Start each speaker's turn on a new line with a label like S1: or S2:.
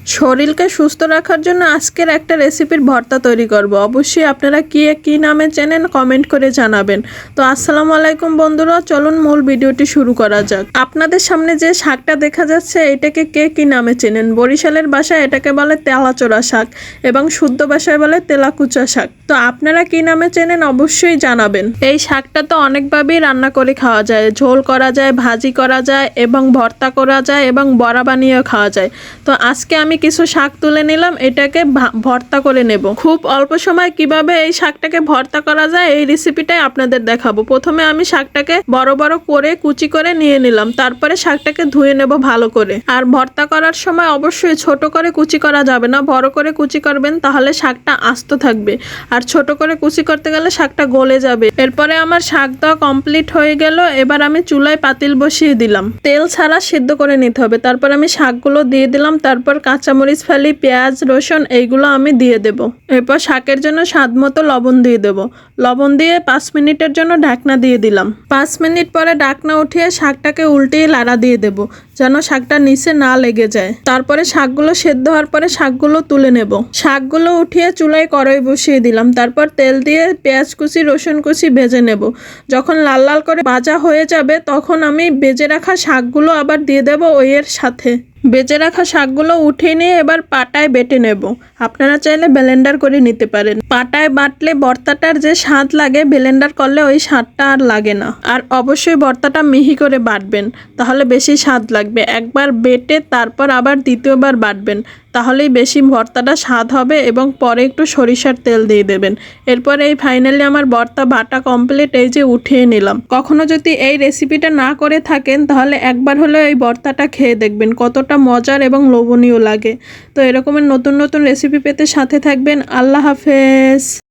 S1: শরীরকে সুস্থ রাখার জন্য আজকের একটা রেসিপির ভর্তা তৈরি করব। অবশ্যই আপনারা কি নামে চেনেন কমেন্ট করে জানাবেন। তো আসসালামু আলাইকুম বন্ধুরা, চলুন মূল ভিডিওটি শুরু করা যাক। আপনাদের সামনে যে শাকটা দেখা যাচ্ছে এটাকে কি নামে চেনেন? বরিশালের ভাষায় এটাকে বলে তেলাচোরা শাক এবং শুদ্ধ ভাষায় বলে তেলাকুচা শাক। তো আপনারা কি নামে চেনেন অবশ্যই জানাবেন। এই শাকটা তো অনেকভাবেই রান্না করে খাওয়া যায়, ঝোল করা যায়, ভাজি করা যায় এবং ভর্তা করা যায় এবং বড়া বানিয়েও খাওয়া যায়। তো আজকে আমি কিছু শাক তুলে নিলাম, এটাকে ভর্তা করে নেব। খুব অল্প সময় কিভাবে এই শাকটাকে ভর্তা করা যায় এই রেসিপিটাই আপনাদের দেখাবো। প্রথমে আমি শাকটাকে বড় বড় করে কুচি করে নিয়ে নিলাম, তারপরে শাকটাকে ধুয়ে নেব ভালো করে। আর ভর্তা করার সময় অবশ্যই ছোট করে কুচি করা যাবে না, বড় করে কুচি করবেন, তাহলে শাকটা আস্ত থাকবে। আর ছোট করে কুচি করতে গেলে শাকটা গলে যাবে। এরপরে আমার শাক দেওয়া কমপ্লিট হয়ে গেল। এবার আমি চুলায় পাতিল বসিয়ে দিলাম, তেল ছাড়া সিদ্ধ করে নিতে হবে। তারপর আমি শাকগুলো দিয়ে দিলাম, তারপর কাঁচামরিচ ফালি, পেঁয়াজ, রসুন এইগুলো আমি দিয়ে দেব। এরপর শাকের জন্য স্বাদ মতো লবণ দিয়ে দেব। লবণ দিয়ে 5 মিনিটের জন্য ঢাকনা দিয়ে দিলাম। 5 মিনিট পরে ঢাকনা উঠিয়ে শাকটাকে উল্টিয়ে লাড়া দিয়ে দেব, যেন শাকটা নিচে না লেগে যায়। তারপরে শাকগুলো সেদ্ধ হওয়ার পরে শাকগুলো তুলে নেব। শাকগুলো উঠিয়ে চুলায় কড়াই বসিয়ে দিলাম, তারপর তেল দিয়ে পেঁয়াজ কুচি, রসুন কুচি ভেজে নেব। যখন লাল লাল করে ভাজা হয়ে যাবে তখন আমি ভেজে রাখা শাকগুলো আবার দিয়ে দেব ওইয়ের সাথে। বেজে রাখা শাকগুলো উঠিয়ে নিয়ে এবার পাটায় বেটে নেব। আপনারা চাইলে ব্লেন্ডার করে নিতে পারেন। পাটায় বাটলে ভর্তাটার যে স্বাদ লাগে ব্লেন্ডার করলে ওই স্বাদটা আর লাগে না। আর অবশ্যই ভর্তাটা মিহি করে বাটবেন, তাহলে বেশি স্বাদ লাগবে। একবার বেটে তারপর আবার দ্বিতীয়বার বাটবেন, তাহলেই বেশি ভর্তাটা স্বাদ হবে। এবং পরে একটু সরিষার তেল দিয়ে দেবেন। এরপরে এই ফাইনালি আমার ভর্তা বাটা কমপ্লিট, এই যে উঠিয়ে নিলাম। কখনো যদি এই রেসিপিটা না করে থাকেন তাহলে একবার হলেও এই ভর্তাটা খেয়ে দেখবেন, কতটা মজার এবং লোভনীয় লাগে। তো এরকমের নতুন নতুন রেসিপি পেতে সাথে থাকবেন। আল্লাহ হাফেজ।